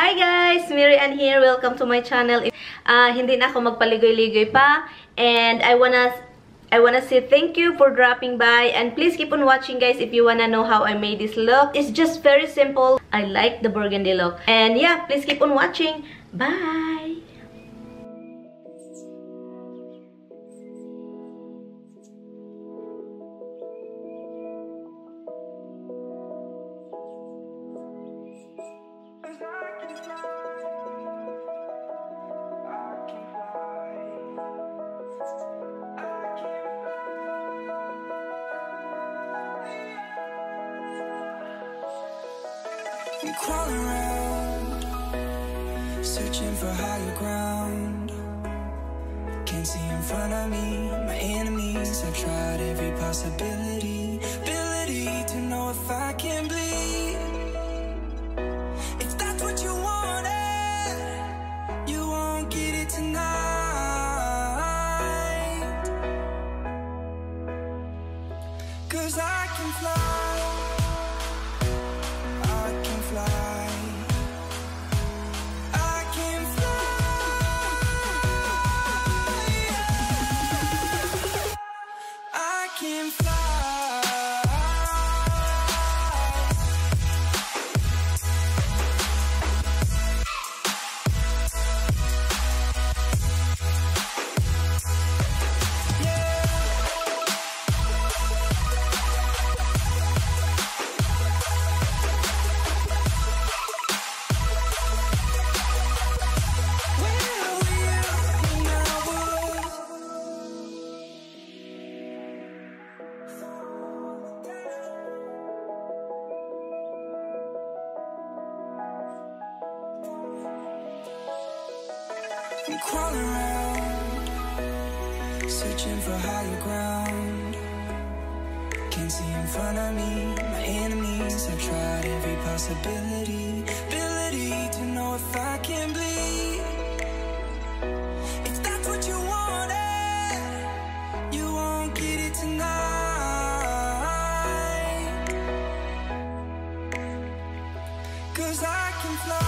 Hi guys! Mary Ann here. Welcome to my channel. Hindi na ako magpaligoy-ligoy pa. And I wanna say thank you for dropping by. And please keep on watching guys if you wanna know how I made this look. It's just very simple. I like the burgundy look. And yeah, please keep on watching. Bye! I'm crawling around, searching for higher ground. Can't see in front of me, my enemies. I've tried every possibility, ability to know if I can bleed. If that's what you wanted, you won't get it tonight. 'Cause I can fly. I'm crawling around, searching for higher ground. Can't see in front of me, my enemies. I've tried every possibility, ability to know if I can bleed. If that's what you wanted, you won't get it tonight. 'Cause I can fly.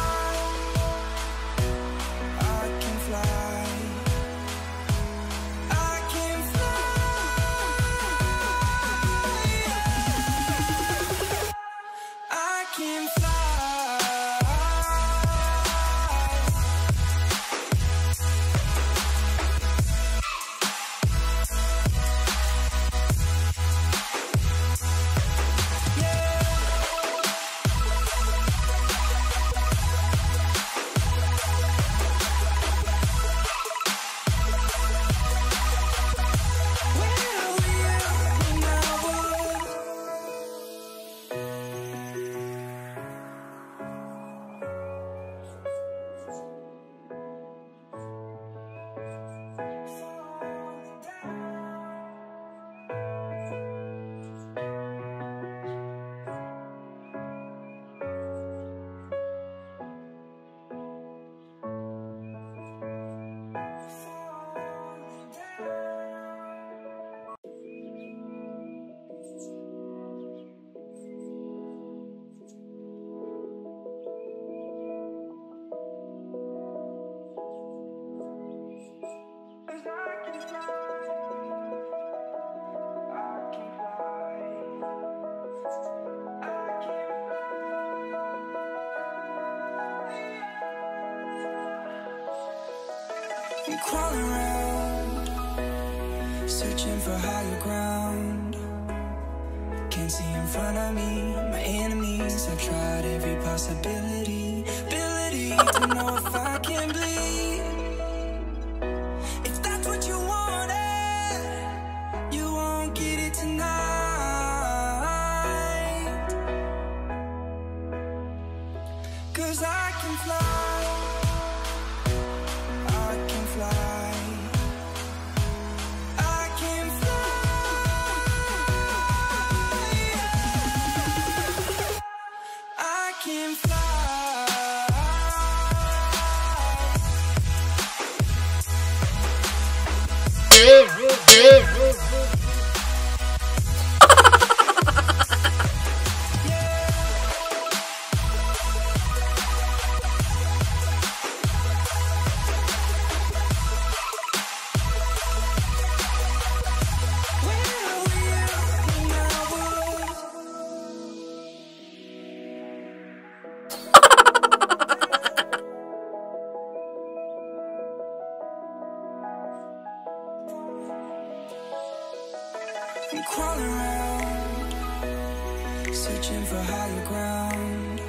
I'm crawling around, searching for higher ground. Can't see in front of me, my enemies. I've tried every possibility, ability to know if I can bleed. If that's what you wanted, you won't get it tonight. 'Cause I can fly. I'm crawling around, searching for higher ground.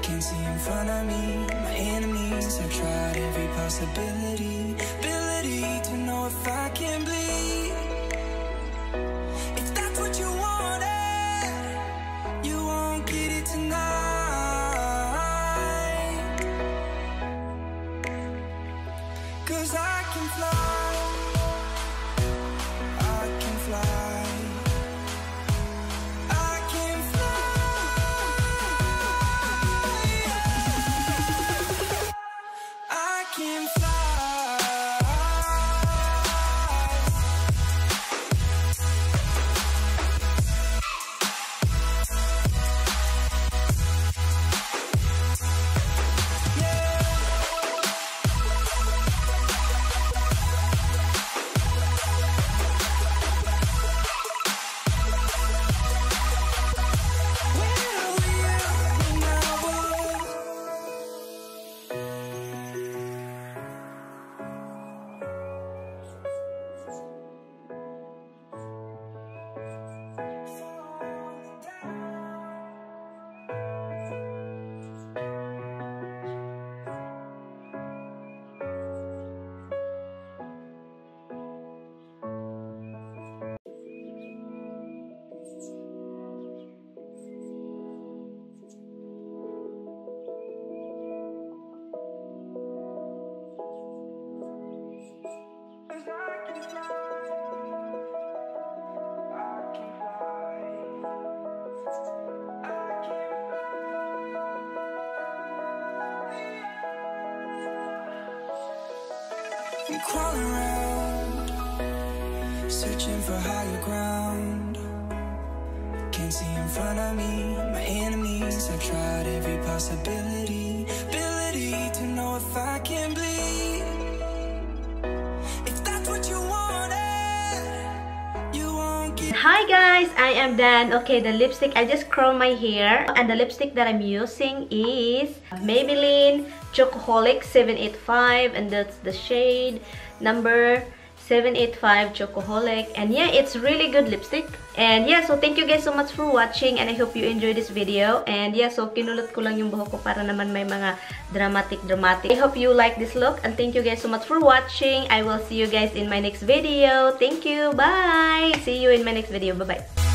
Can't see in front of me, my enemies. I've tried every possibility, ability to know if I can bleed. If that's what you wanted, you won't get it tonight. 'Cause I can fly, I can fly, I can fly, I can fly. I'm crawling around, searching for higher ground. Can't see in front of me, my enemies. I've tried every possibility, ability to know if I can bleed. If that's what you wanted, you won't get. Hi guys, I am done. Okay, the lipstick, I just curl my hair, and the lipstick that I'm using is Maybelline Chocoholic 785, and that's the shade number 785 Chocoholic. And yeah, it's really good lipstick. And yeah, so thank you guys so much for watching, and I hope you enjoyed this video. And yeah, so kinulot ko lang yung buhok ko para naman may mga dramatic. I hope you like this look, and thank you guys so much for watching. I will see you guys in my next video. Thank you. Bye. See you in my next video. Bye bye.